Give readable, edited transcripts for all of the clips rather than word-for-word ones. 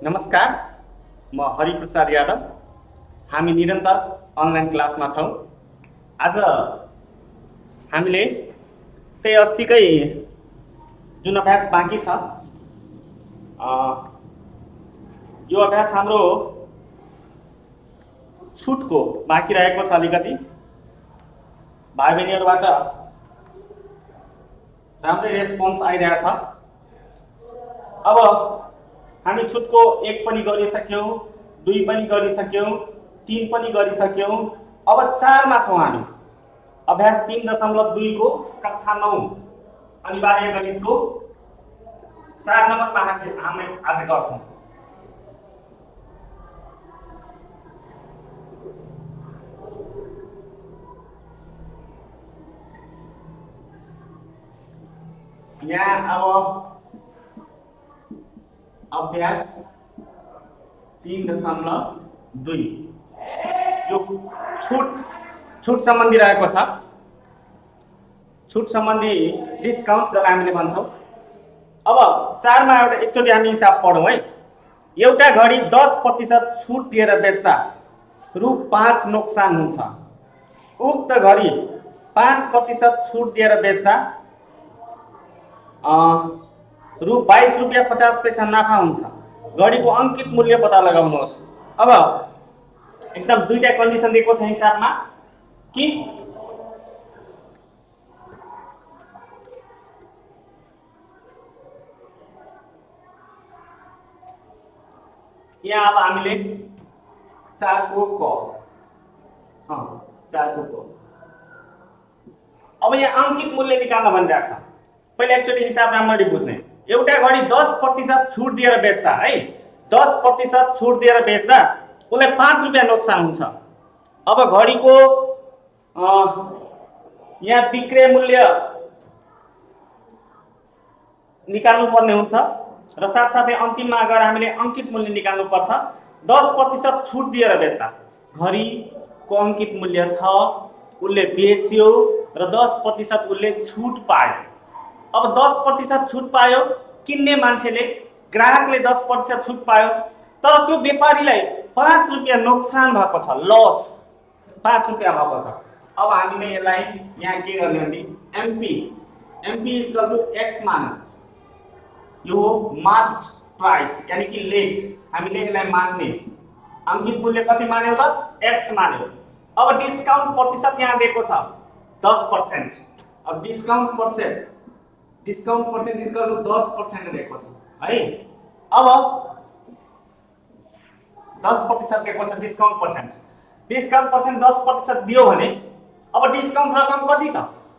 नमस्कार, म हरिप्रसाद यादव। हामी निरन्तर अनलाइन क्लासमा छौँ। आज हामीले त्यही अस्तिकै जुन अभ्यास बाँकी छ, यो अभ्यास हाम्रो छुटको बाँकी रहेको छ। अलिकति भाइ बहिनीहरूबाट राम्रै रेस्पोन्स आइरहेछ। अब हामी छुटको 1 पनि गरिसक्यौँ, 2 पनि गरिसक्यौँ, 3 पनि गरिसक्यौँ। अब 4 मा छौँ हामी। अभ्यास 3.2 को कक्षा 9 अनिवार्य गणितको 4 नम्बरमा हामी आज गर्छौँ। यहाँ अब अभ्यास 3.2 यो छुट सम्बन्धी रहेको छ। छुट सम्बन्धी डिस्काउन्ट जसलाई हामीले भन्छौँ। अब 4 मा एउटा एकचोटि हामी हिसाब पढौँ है। एउटा घडी 10% छुट दिएर बेच्दा रु 5 नोक्सान हुन्छ। उक्त घडी 5% छुट दिएर बेच्दा रु 22 रुपियाँ 50 पैसा नाफा हुन्छ। घडीको अङ्कित मूल्य पत्ता लगाउनुहोस्। अब एकदम दुईटा कन्डिसन दिएको छ हिसाबमा कि यहाँ अब हामीले 4 को क 4 को क अब यहाँ अङ्कित मूल्य निकाल्न भनिरहेको छ। पहिले एकचोटि हिसाब राम्ररी बुझ्ने। एउटा घडी 10% छुट दिएर बेच्दा है, 10% छुट दिएर बेच्दा उसलाई 5 रुपियाँ नोक्सान हुन्छ। अब घडीको यहाँ विक्रय मूल्य निकाल्नु पर्ने हुन्छ र साथसाथै अन्तिममा गएर हामीले अङ्कित मूल्य निकाल्नु पर्छ। 10% छुट दिएर बेच्दा घडीको अङ्कित मूल्य छ, उसले बेच्यो र 10% उसले छुट पायो। अब 10% छुट पायो, किन्ने मान्छेले, ग्राहकले 10% छुट पायो, तर त्यो व्यापारीलाई 5 रुपियाँ नोक्सान भएको छ, लस 5 रुपियाँ भएको छ। अब हामीले यसलाई यहाँ के गर्ने भने एमपी इक्वल टु एक्स मानौँ। यो मार्क प्राइस यानी कि लेट, हामीले यसलाई मान्ने। अङ्कित मूल्य कति मान्यो त? एक्स मान्यो। अब डिस्काउन्ट प्रतिशत यहाँ दिएको छ 10%। अब डिस्काउन्ट पर्सेन्ट इक्वल टु 10% दिएको छ है। अब 10% दिएको छ डिस्काउन्ट पर्सेन्ट। डिस्काउन्ट पर्सेन्ट 10% दियो भने अब डिस्काउन्ट रकम कति त?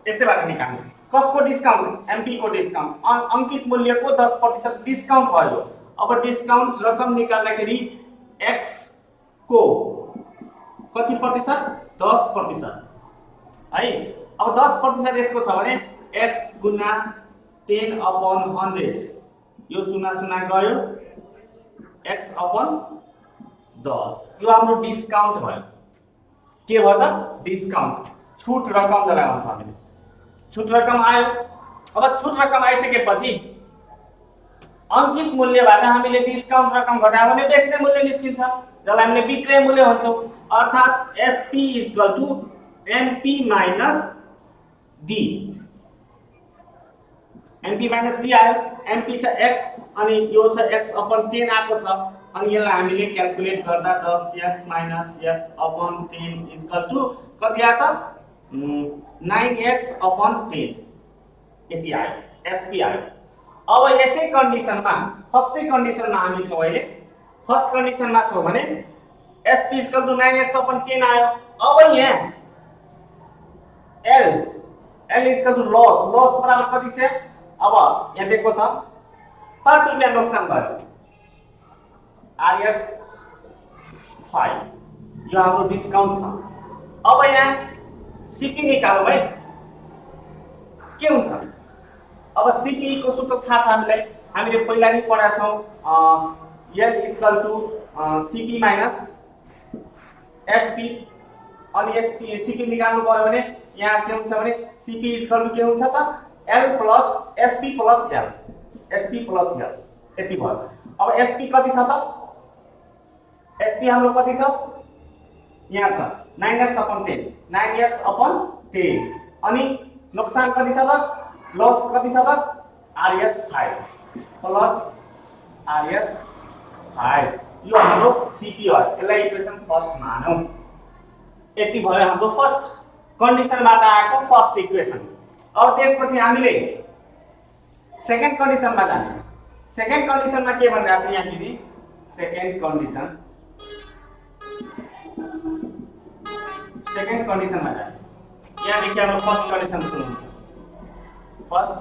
यसैबाट निकाल्नु। कसको डिस्काउन्ट? एमपी को डिस्काउन्ट। अङ्कित मूल्यको 10% डिस्काउन्ट भयो। अब डिस्काउन्ट रकम निकाल्दाखेरि एक्स को कति प्रतिशत? 10% है। अब 10% यसको छ भने एक्स गुना 10/100, यो 0 गयो, x अपन 10। यो हाम्रो डिस्काउन्ट भयो। के भयो त? डिस्काउन्ट, छुट रकम जसलाई भन्छ हामीले। छुट रकम आयो। अब छुट रकम आइसकेपछि अङ्कित मूल्यबाट हामीले डिस्काउन्ट रकम घटायो भने बेच्ने मूल्य निस्किन्छ, जसलाई हामीले विक्रय मूल्य भन्छौँ। अर्थात् SP equal to MP minus D. MP minus D आयो। एमपी छ एक्स अनि यो छ एक्स अपन 10 आएको छ। अनि यसलाई हामीले क्याल्कुलेट गर्दा 10x minus x upon 10 equal to कति आयो त? 9x अपन 10 यति आयो, एसपी आयो। अब यसै कन्डिसनमा फर्स्टै कन्डिसनमा हामी छौँ अहिले। फर्स्ट कन्डिसनमा छौँ भने SP equal to 9x upon 10 आयो। अब यहाँ एल इक्वल टु लस बराबर कति छ? अब यहाँ दिएको छ 5 रुपियाँ नोक्सान भयो, आरएस 5। यो हाम्रो डिस्काउन्ट छ। अब यहाँ सीपी निकालौँ है, के हुन्छ? अब सीपी को सूत्र थाहा छ हामीलाई, हामीले पहिला नै पढाएको छौँ। L equal to CP minus SP. अनि एसपी सीपी निकाल्नु पर्यो भने यहाँ के हुन्छ भने सीपी इक्वल टु के हुन्छ त? L plus SP plus L, SP plus L. यति भयो। अब एसपी कति छ त? एसपी हाम्रो कति छ? यहाँ छ 9x upon 10, 9x upon 10। अनि नुकसान कति छ त? लस कति छ त? RS 5 plus RS 5। यो हाम्रो सीपी हो। यसलाई इक्वेसन फर्स्ट मानौं। यति भयो हाम्रो फर्स्ट कन्डिसनबाट आएको फर्स्ट इक्वेसन। अब त्यसपछि हामीले सेकेन्ड कन्डिसनमा जाने। सेकेन्ड कन्डिसनमा के भनिरहेको छ यहाँ दिदी? सेकेन्ड कन्डिसन, सेकेन्ड कन्डिसनमा जाने। यहाँ देखिए हाम्रो फर्स्ट कन्डिसन सुन्नु। फर्स्ट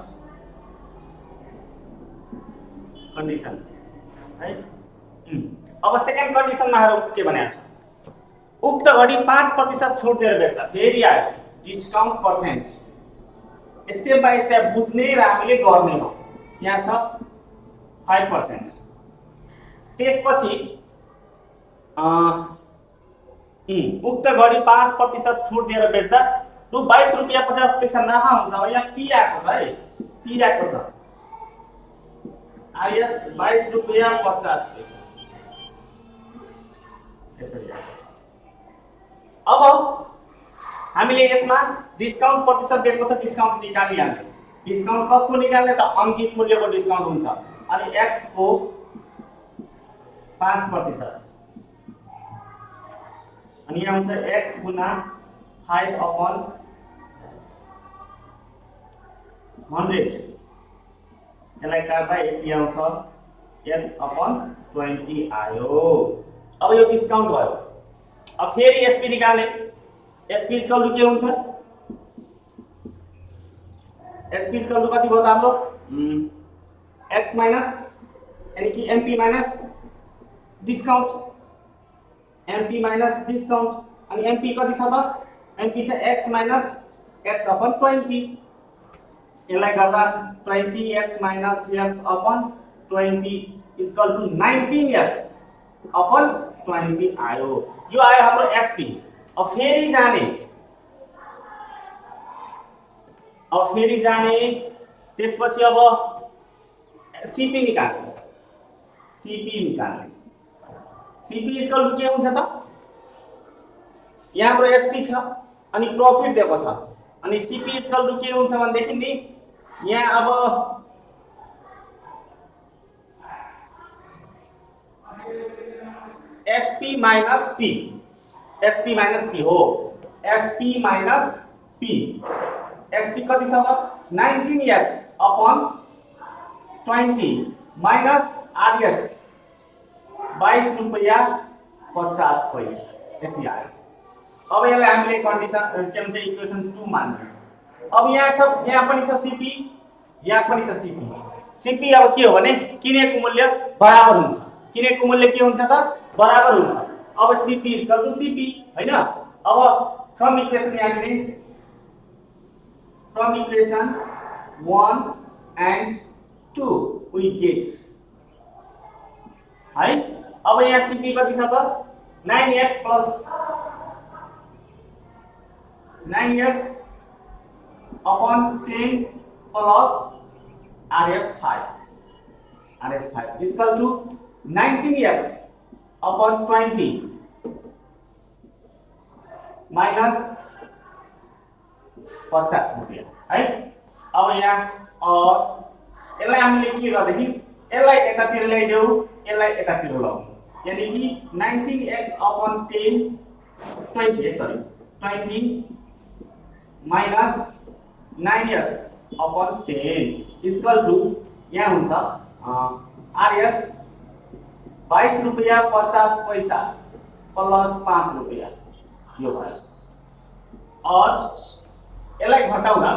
कन्डिसन है। अब सेकेन्ड कन्डिसनमा के भनेको छ? उक्त घडी 5% छुट दिएर बेच्दा। फेरि आयो discount percent. Step by step बुझ्ने र हामीले गर्ने हो। यहाँ छ 5%। त्यसपछि उक्त घडी 5% छुट दिएर बेच्दा रु 22 रुपैयाँ 50 पैसा नाफा हुन्छ। यहाँ पी आएको छ है, पी आएको छ आरएस 22 रुपैयाँ 50 पैसा। यसरी आएको छ। अब हामीले यसमा डिस्काउन्ट प्रतिशत दिएको छ, डिस्काउन्ट निकालिहाल्ने। डिस्काउन्ट कसको निकाल्ने त? अंकित मूल्यको डिस्काउन्ट हुन्छ। अनि x को 5%। अनि यहाँ हुन्छ x गुना 5 upon 100। यसलाई काट्दा यति आउँछ x upon 20 आयो। अब यो डिस्काउन्ट भयो। अब फेरि एसपी निकाल्ने। एसपी इक्वल टु के हुन्छ? एसपी इक्वल टु कति भयो त हाम्रो? x माइनस यानी कि MP minus discount, MP minus discount. अनि एमपी कति छ त? एमपी छ x माइनस x अपन 20। यसलाई गर्दा 20x minus x upon 20 equal to 19x upon 20 आयो। यो आयो हाम्रो एसपी। अब फेरि जाने, अब फेरि जाने। त्यसपछि अब सीपी निकाल्ने। सीपी निकाल्ने। सीपी इक्वल टु के हुन्छ त? यहाँ हाम्रो एसपी छ अनि प्रॉफिट दिएको छ। अनि सीपी इक्वल टु के हुन्छ भनेदेखि नि यहाँ अब SP minus P. SP minus P हो। SP minus P. एसपी कति छ त? 19x अपन 20 माइनस आरएस 22 रुपैयाँ 50 पैसा। यति आयो। अब यसलाई हामीले कन्डिसन के भन्छ इक्वेसन 2 मान्ने। अब यहाँ छ, यहाँ पनि छ सीपी, यहाँ पनि छ सीपी। सीपी अब के हो भने किनेको मूल्य बराबर हुन्छ। किनेको मूल्य के हुन्छ त? बराबर हुन्छ। अब सीपी इक्वल टु सीपी हैन। अब फ्रम इक्वेसन यहाँ दिने। From equation 1 and 2 we get है। अब यहाँ सीपी कति छ त? 9x plus 9x upon 10 plus RS5 is equal to 19x upon 20 minus 50 रुपैयाँ है। अब यहाँ यसलाई हामीले के गर्दाखेरि यसलाई यतातिर ल्याइदेऊ, यसलाई यतातिर लगाउँ। यानी कि 19x upon 10 20 minus 9x upon 10 is equal to यहाँ हुन्छ RS 22 रुपैयाँ 50 पैसा प्लस 5 रुपैयाँ यो भयो। और यसलाई घटाउँदा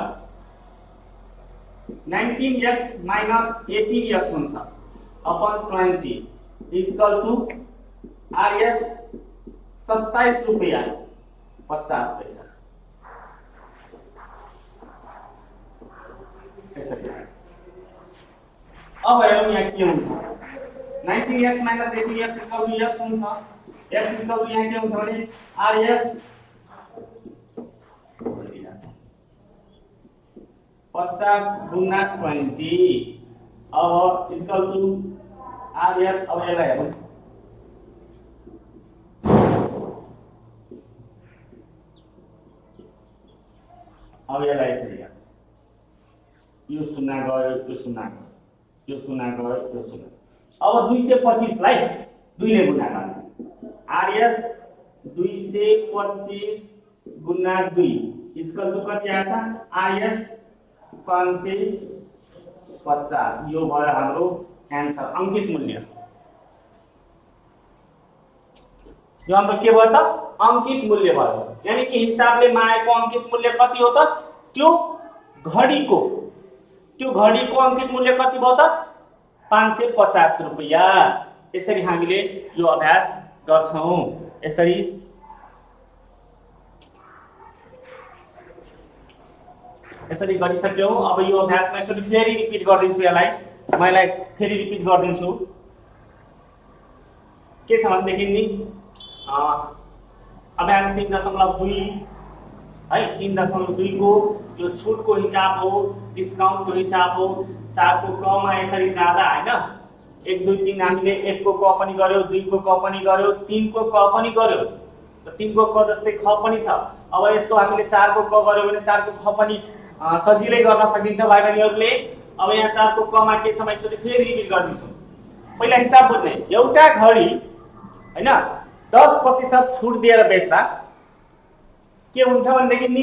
19x minus 18x हुन्छ upon 20 is equal to RS 27 रुपैयाँ 50 पैसा। अब हेरौँ यहाँ के हुन्छ। 19x minus 18x equal to x हुन्छ। x equal to यहाँ के हुन्छ भने RS 50 गुना 20 अब equal to आरएस अब यसलाई हेरौँ अब यसलाई यसरी हेरौँ यो शून्य गयो यो शून्य गयो यो शून्य गयो यो शून्य अब 225 लाई 2 ले गुणा गर्ने आरएस 225 गुणा 2 इक्वल टु कति आयो त आरएस 550 यो भयो हाम्रो आन्सर अंकित मूल्य यो हाम्रो के भयो त अंकित मूल्य भयो यानी कि हिसाबले माएको अंकित मूल्य कति हो त त्यो घडीको अंकित मूल्य कति भयो त 550 रुपैयाँ यसरी हामीले यो अभ्यास गर्छौं यसरी गरिसक्यौं अब यो अभ्यासमा एकचोटी फेरि रिपिट गर्दिन्छु यसलाई म यसलाई फेरि रिपिट गर्दिन्छु के छ भन्देखि नि अभ्यास 3.2 है 3.2 को यो छुटको हिसाब हो डिस्काउन्टको हिसाब हो 4 को क मा यसरी जाँदा हैन 1 2 3 हामीले 1 को क पनि गर्यो 2 को क पनि गर्यो 3 को क पनि गर्यो र 3 को क जस्तै ख पनि छ अब यस्तो हामीले 4 को क गर्यो भने 4 को ख पनि सजिलै गर्न सकिन्छ भाइ बहिनीहरुले अब यहाँ 4 को क मा के छ म एकचोटी फेरि रिपिट गर्दिन्छु पहिला हिसाब बुझ्ने एउटा घडी हैन 10% छुट दिएर बेच्दा के हुन्छ भन्देखि नि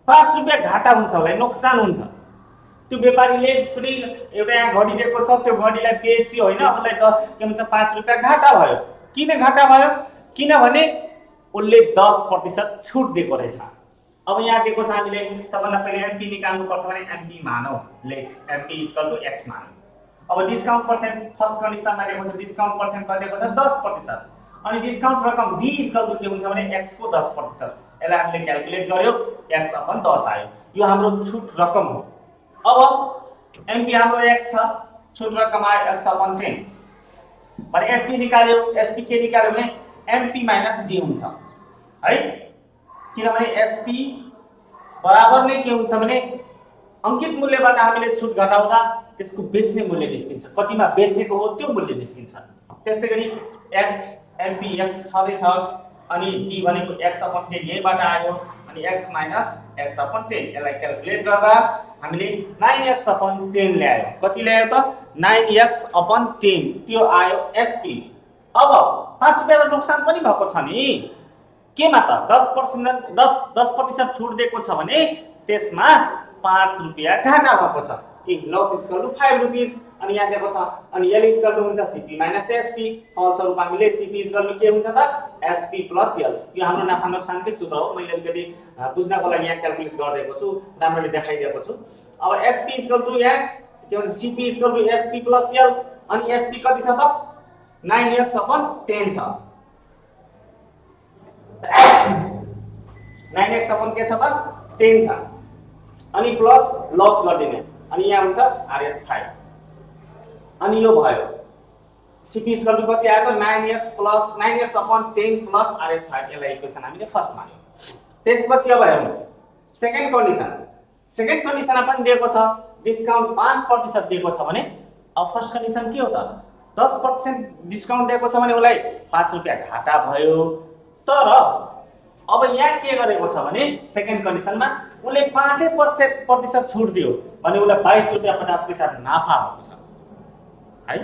5 रुपैयाँ घाटा हुन्छ होला नोक्सान हुन्छ त्यो व्यापारीले पनि एउटा यहाँ घडी दिएको छ त्यो घडीलाई बेच्यो हैन उसलाई त के भन्छ 5 रुपैयाँ घाटा भयो किन घाटा भयो किनभने उसले 10% छुट दिएको रहेछ अब यहाँ दिएको छ हामीले सबभन्दा पहिले एमपी निकाल्नु पर्छ भने एमपी मानौ let MP equal to X मानौ अब डिस्काउन्ट पर्सेन्ट फर्स्ट कन्डिसनमा दिएको छ डिस्काउन्ट पर्सेन्ट कति दिएको छ 10% अनि डिस्काउन्ट रकम डी इक्वल टु के हुन्छ भने x को 10% यसलाई हामीले क्याल्कुलेट गर्यो x/10 आयो यो हाम्रो छुट रकम हो अब एमपी हाम्रो x छ छुट रकम आयो x/10 भने एसपी निकाल्यो एसपी के निकाल्यो भने एमपी माइनस डी हुन्छ है किनभने एसपी बराबर नै के हुन्छ भने अंकित मूल्यबाट हामीले छुट घटाउँदा त्यसको बेच्ने मूल्य निस्किन्छ कतिमा बेचेको हो त्यो मूल्य निस्किन्छ त्यस्तै गरी x एमपी x छँदै छ अनि d भनेको x/10 यहीबाट आयो अनि x माइनस x/10 यसलाई क्याल्कुलेट गर्दा हामीले 9x/10 ल्यायो कति ल्यायो त 9x/10 त्यो आयो एसपी अब 5 रुपैयाँ नोक्सान पनि भएको छ नि केमा त 10% छुट दिएको छ भने त्यसमा 5 रुपैयाँ घाटा भएको छ लस इक्वल टु 5 रुपीस अनि यहाँ दिएको छ अनि एल इक्वल टु हुन्छ सीपी माइनस एसपी फलस्वरूप हामीले सीपी इक्वल टु के हुन्छ त एसपी प्लस एल यो हाम्रो नाफा नोक्सानकै सूत्र हो मैले अलिकति बुझ्नको लागि यहाँ क्याल्कुलेट गरिदिएको छु राम्ररी देखाइदिएको छु अब एसपी इक्वल टु यहाँ के भन्छ CP equal to SP plus L अनि एसपी कति छ त 9x/10 छ 9x/10 के छ त 10 छ अनि प्लस लस गर्दिने अनि यहाँ हुन्छ RS5 अनि यो भयो CP इक्वल टु कति आयो 9x/10 प्लस RS5 यसलाई इक्वेसन हामीले फर्स्ट मान्यौ त्यसपछि अब हेरौँ सेकेन्ड कन्डिसनमा पनि दिएको छ डिस्काउन्ट 5% दिएको छ भने अब फर्स्ट कन्डिसन के हो त 10% डिस्काउन्ट दिएको छ भने उलाई 5 रुपैयाँ घाटा भयो तर अब यहाँ के गरेको छ भने सेकेन्ड कन्डिसनमा उले 5% छुट दियो भने उलाई 22 रुपैयाँ 50 पैसा नाफा भएको छ है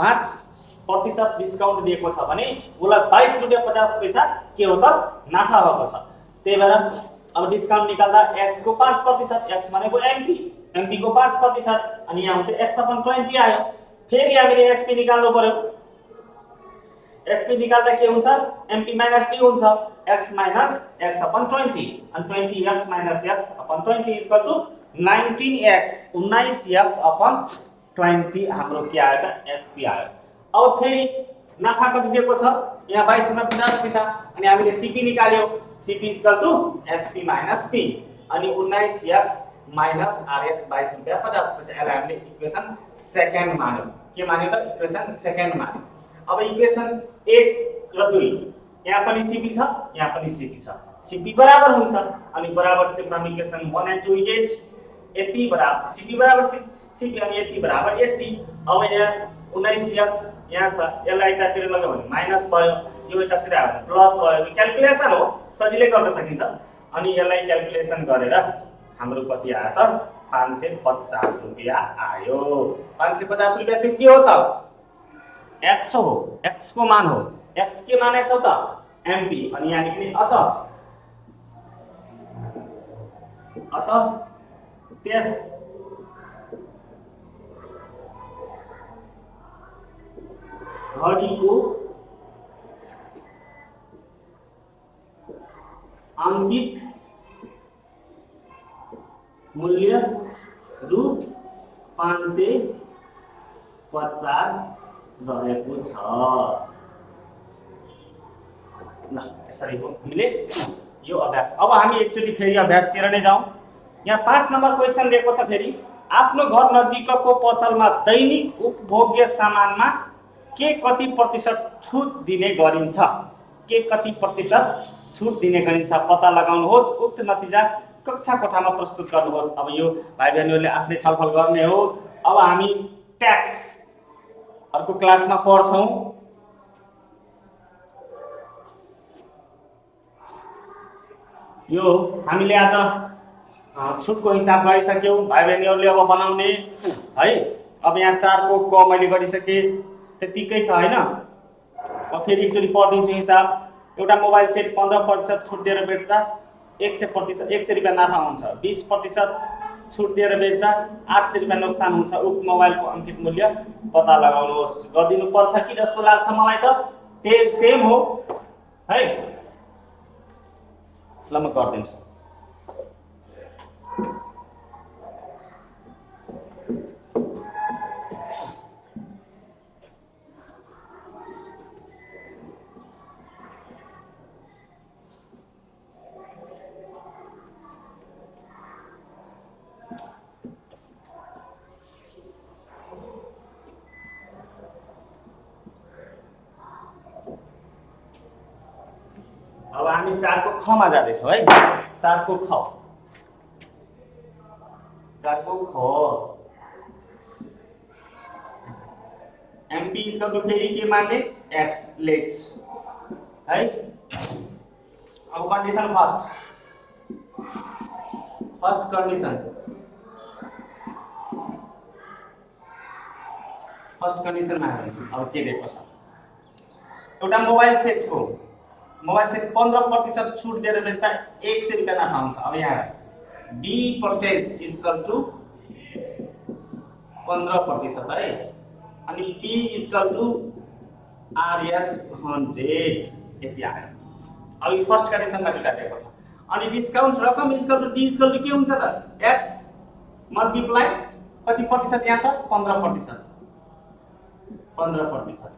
5% डिस्काउन्ट दिएको छ भने उलाई 22 रुपैयाँ 50 पैसा के हो त नाफा भएको छ त्यही भएर अब डिस्काउन्ट निकाल्दा x को 5% x भनेको mp को 5% अनि यहाँ हुन्छ x/20 आयो फेरि हामीले sp निकाल्नु पर्यो sp निकाल्दा के हुन्छ mp - d हुन्छ x - x/20 अनि 20x - x/20 equal to 19x हाम्रो के आयो त sp आयो अब फेरि नाफा कति दिएको छ यहाँ 22 रुपैयाँ 50 पैसा अनि हामीले cp निकाल्यो cp equal to sp - p अनि 19x माइनस RS 22 रुपैयाँ 50 पैसा यसलाई हामीले इक्वेसन सेकेन्ड मान्यौ के मान्यौ त इक्वेसन सेकेन्ड मान्यौ अब इक्वेसन 1 र 2 यहाँ पनि cp छ यहाँ पनि cp छ cp बराबर हुन्छ अनि बराबर से फ्रम इक्वेसन 1 एन्ड 2 गेट 80 बराबर cp बराबर cp अनि 80 बराबर 80 अब यहाँ 19x यहाँ छ, यसलाई यतातिर लग्यो भने माइनस भयो, यो यतातिर आयो भने प्लस भयो। क्याल्कुलेसन हो, सजिलै गर्न सकिन्छ। अनि यसलाई क्याल्कुलेसन गरेर हाम्रो कति आयो त 550 रुपैयाँ आयो। 550 रुपैयाँ त्यो के हो त? x हो, x को मान हो। x के मान छ त? MP। अनि यहाँ लेख्ने अत त्यस घडीको अंकित मूल्य रु 550 रहेको छ। ल यसरी हो हामीले यो अभ्यास। अब हामी एकचोटि फेरि अभ्यासतिर नै जाउँ। यहाँ 5 नम्बर क्वेशन दिएको छ। फेरि आफ्नो घर नजिकको पसलमा दैनिक उपभोग्य सामानमा के कति प्रतिशत छुट दिने गरिन्छ? के कति प्रतिशत छुट दिने गरिन्छ पत्ता लगाउनुहोस्। उक्त नतिजा कक्षा कोठामा प्रस्तुत गर्नुहोस्। अब यो भाइ बहिनीहरूले आफ्नै छलफल गर्ने हो। अब हामी ट्याक्स अर्को क्लासमा पढ्छौँ। यो हामीले आज छुटको हिसाब गरिसक्यौँ। भाइ बहिनीहरूले अब बनाउने है। अब यहाँ 4 को क मैले गरिसकेँ, त्यतिकै छ हैन। अब फेरि एकचोटि पढिदिन्छु हिसाब। एउटा मोबाइल सेट 15% छुट दिएर बेच्दा 100 रुपैयाँ नाफा हुन्छ। 20% छुट दिएर बेच्दा 800 रुपैयाँ नोक्सान हुन्छ। उक्त मोबाइलको अंकित मूल्य पत्ता लगाउनुहोस्। गरिदिनु पर्छ कि जस्तो लाग्छ मलाई त। सेम हो है। ल म गरिदिन्छु। अब हामी 4 को ख मा जाँदैछौँ है। 4 को ख। 4 को ख। MP इसका तो फेरि के मान्ने? x लेट है। अब कन्डिसन फर्स्ट कन्डिसन मा अब के दिएको छ? एउटा मोबाइल सेट 15% छुट दिएर बेच्दा 100 रुपैयाँ नाफा हुन्छ। अब यहाँ D% इक्वल टु 15% है। अनि P इक्वल टु RS 100 यति आयो। अब यो फर्स्ट कन्डिसनमा दुईटा दिएको छ। अनि डिस्काउन्ट रकम equal to D equal to के हुन्छ त? x मल्टिप्लाई कति प्रतिशत यहाँ छ? 15%। 15%।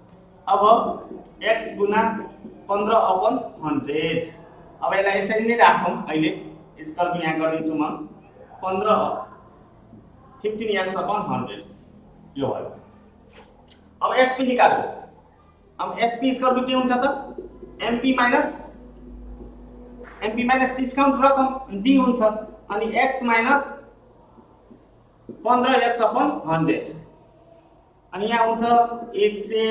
अब x गुना 15/100। अब यसलाई यसरी नै राखौँ अहिले। इक्वल टु यहाँ गरिदिन्छु म 15x/100 यो भयो। अब SP निकाल्नु। अब SP इक्वल टु के हुन्छ त? MP माइनस डिस्काउन्ट रकम D हुन्छ। अनि x माइनस 15x/100। अनि यहाँ हुन्छ 100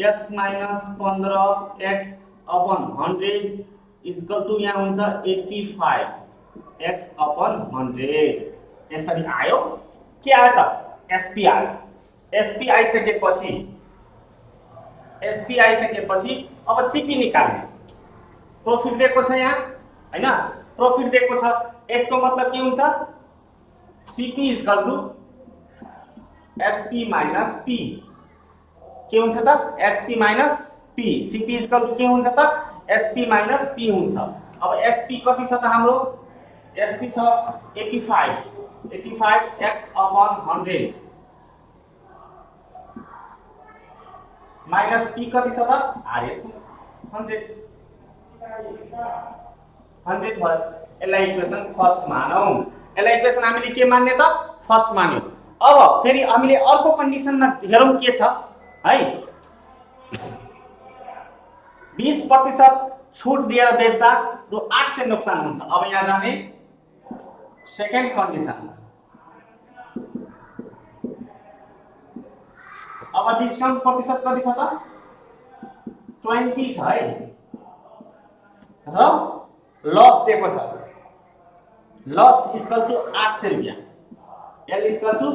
x minus 15x/100 equal to यहाँ हुन्छ 85 x/100। यसरी आयो। के आयो त? SP आयो। SP आइसकेपछि अब CP निकाल्ने। प्रॉफिट दिएको छ यहाँ हैन। प्रॉफिट दिएको छ। यसको मतलब के हुन्छ? CP equal to SP minus P। के हुन्छ त? SP minus P। CP equal to के हुन्छ त? SP माइनस P हुन्छ। अब SP कति छ त हाम्रो? SP छ 85 x/100 माइनस P कति छ त? RS 100 भयो। यसलाई इक्वेसन फर्स्ट मानौं। यसलाई इक्वेसन हामीले के मान्ने त? फर्स्ट मान्यौ। अब फेरि हामीले अर्को कन्डिसनमा हेरौँ के छ है। 20% छुट दिएर बेच्दा रु 800 नोक्सान हुन्छ। अब यहाँ जाने सेकेन्ड कन्डिसन। अब डिस्काउन्ट प्रतिशत कति छ त 20 छ है र लस दिएको छ लस इक्वल टु 800 रुपैयाँ एल इक्वल टु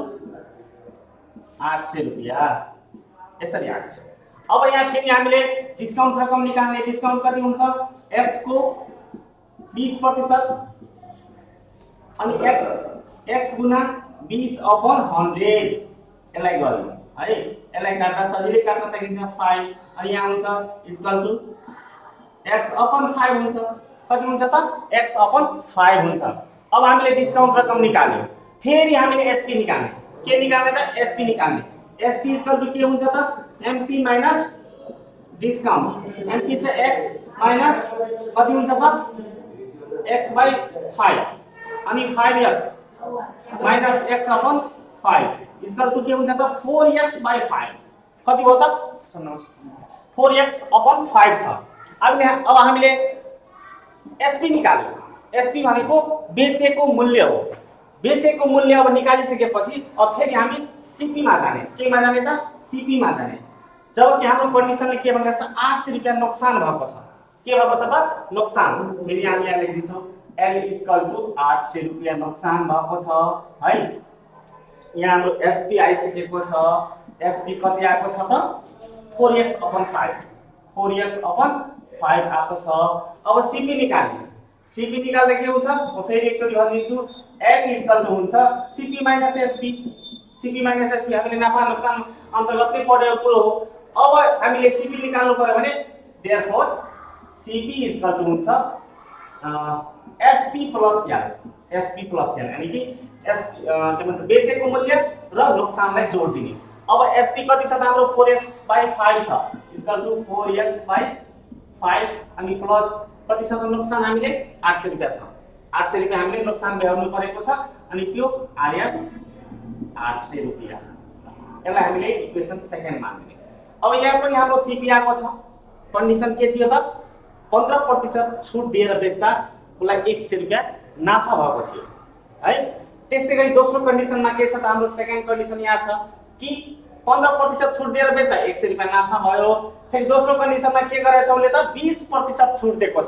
800 रुपैयाँ यसरी आएको छ। अब यहाँ फेरि हामीले डिस्काउन्ट रकम निकाल्ने डिस्काउन्ट कति हुन्छ x को 20% अनि x गुना 20/100 यसलाई गर्नु है यसलाई काट्दा सजिलै काट्न सकिन्छ 5 अनि यहाँ हुन्छ इक्वल टु x/5 हुन्छ कति हुन्छ त x/5 हुन्छ। अब हामीले डिस्काउन्ट रकम निकाल्यो फेरि हामीले एसपी निकाल्ने के निकाल्ने त एसपी निकाल्ने एसपी इक्वल टु के हुन्छ त एमपी माइनस डिस्काउन्ट एमपी चाहिँ x माइनस कति हुन्छ त x/5 अनि 5x minus x/5 equal to के हुन्छ त 4x/5 कति हो त सुन्नुहोस् 4x/5 छ। अब हामीले एसपी निकाल्यो एसपी भनेको बेचेको मूल्य हो बेचेको मूल्य अब निकालिसकेपछि अब फेरि हामी सीपी मा जाने केमा जाने त सीपी मा जाने जबकि हाम्रो कन्डिसनले के भनेको छ 800 रुपैयाँ नोक्सान भएको छ के भएको छ त नोक्सान फेरि हामी यहाँ लेख्दिन्छौँ L इक्वल टु 800 रुपैयाँ नोक्सान भएको छ है। यहाँ हाम्रो एसपी आइसकेको छ एसपी कति आएको छ त 4x/5 4x/5 आएको छ। अब सीपी निकाल्ने सीपी निकाल्दा के हुन्छ म फेरि एकचोटी भनिदिन्छु L इक्वल टु हुन्छ सीपी माइनस एसपी हामीले नाफा नोक्सान अन्तर्गत नै पढेको कुरो हो। अब हामीले सीपी निकाल्नु पर्यो भने देयरफोर सीपी इक्वल टु हुन्छ एसपी प्लस एल यानी कि के भन्छ बेचेको मूल्य र नोक्सानलाई जोड दिने। अब एसपी कति छ त हाम्रो 4x/5 छ इक्वल टु 4x/5 अनि प्लस कति छ त नोक्सान हामीले 800 रुपैयाँ छ 800 रुपैयाँ हामीले नोक्सान बेहोर्नु परेको छ अनि त्यो आरएस 800 रुपैयाँ यसलाई हामीले इक्वेसन सेकेन्ड मान्ने। अब यहाँ पनि हाम्रो सीपी आएको छ कन्डिसन के थियो त 15% छुट दिएर बेच्दा उलाई 100 रुपैयाँ नाफा भएको थियो है। त्यस्तै गरी दोस्रो कन्डिसनमा के छ त हाम्रो सेकेन्ड कन्डिसन यहाँ छ कि 15% छुट दिएर बेच्दा 100 रुपैयाँ नाफा भयो। फेरि दोस्रो कन्डिसनमा के गरेछ उले त 20% छुट दिएको छ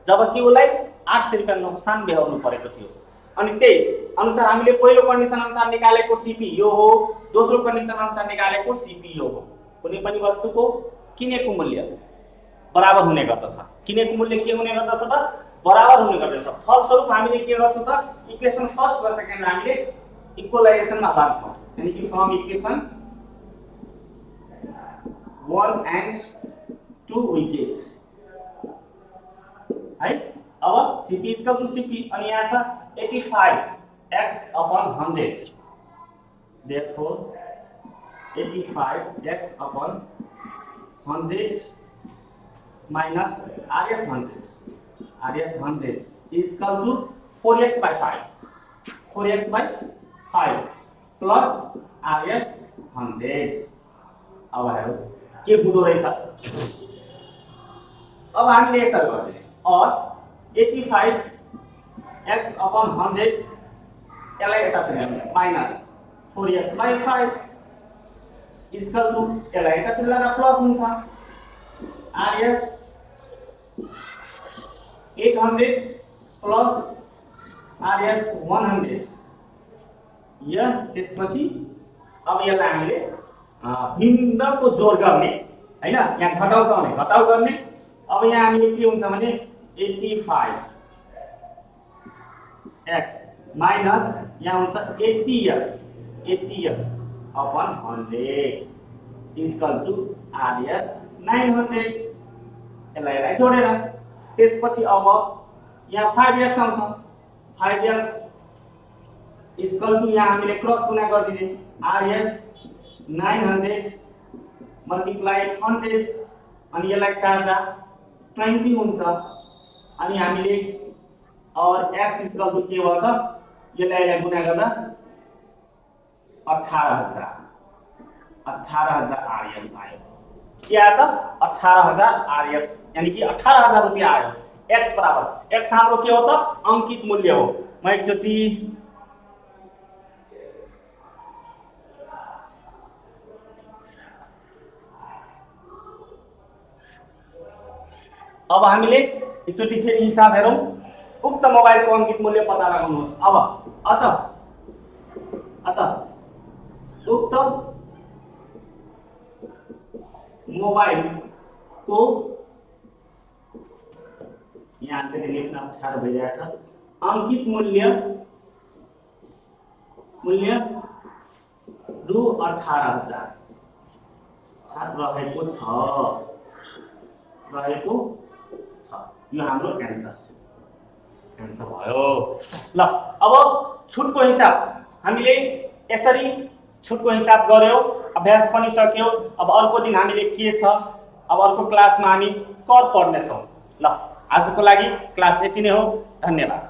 जबकि उलाई 800 रुपैयाँ नोक्सान बेहोर्नु परेको थियो अनि त्यही अनुसार हामीले पहिलो कन्डिसन अनुसार निकालेको सीपी यो हो दोस्रो कन्डिसन अनुसार निकालेको सीपी यो हो। कुनै पनि वस्तुको किनेको मूल्य बराबर हुने गर्दछ किनेको मूल्य के हुने गर्दछ त बराबर हुने गर्दछ। फलस्वरूप हामीले के गर्छौं त इक्वेसन फर्स्ट र सेकेन्ड हामीले इक्वलाइजेसनमा लान्छौं यानी कि from equation 1 and 2 we get है। अब CP इक्वल टु CP अनि यहाँ छ 85x/100 therefore 85x/100 minus RS100 is equal to 4x/5 plus RS100। अब हेरौँ के हुँदो रहेछ। अब हामीले यसरी गर्ने और 85x/100 यसलाई यतातिर ल्याउने माइनस 4x/5 इक्वल टु यसलाई यतातिर ल्याएर प्लस हुन्छ RS 800 प्लस RS 100 या त्यसपछि अब यसलाई हामीले भिन्नको जोड गर्ने हैन यहाँ घटाउ छ भने घटाउ गर्ने। अब यहाँ हामीले के हुन्छ भने 85x माइनस यहाँ हुन्छ 80x/100 इक्वल टु RS 900 यसलाई जोडेर त्यसपछि अब यहाँ 5x आउँछ 5x इक्वल टु यहाँ हामीले क्रस गुणा गर्दिने RS 900 मल्टिप्लाई 100 अनि यसलाई काट्दा 20 हुन्छ अनि हामीले और x इक्वल टु के भयो त यसलाई गुणा गर्दा 18000 RS आयो। के आयो त 18000 RS यानी कि 18000 रुपैयाँ आयो। x बराबर x हाम्रो के हो त अंकित मूल्य हो। म एकचोटी अब हामीले एकचोटि फेरि हिसाब हेरौँ। उक्त मोबाइलको अङ्कित मूल्य पत्ता लगाउनुहोस्। अब अत उक्त मोबाइलको यहाँ अलिकति लेख्न अप्ठ्यारो भइरहेछ। अङ्कित मूल्य रु 18,000 रहेको छ। यो हाम्रो एन्सर भयो। ल अब छुटको हिसाब हामीले यसरी छुटको हिसाब गर्यो, अभ्यास पनि सक्यो। अब अर्को दिन हामीले के छ, अब अर्को क्लासमा हामी कर पढ्नेछौँ। ल आजको लागि क्लास यति नै हो। धन्यवाद।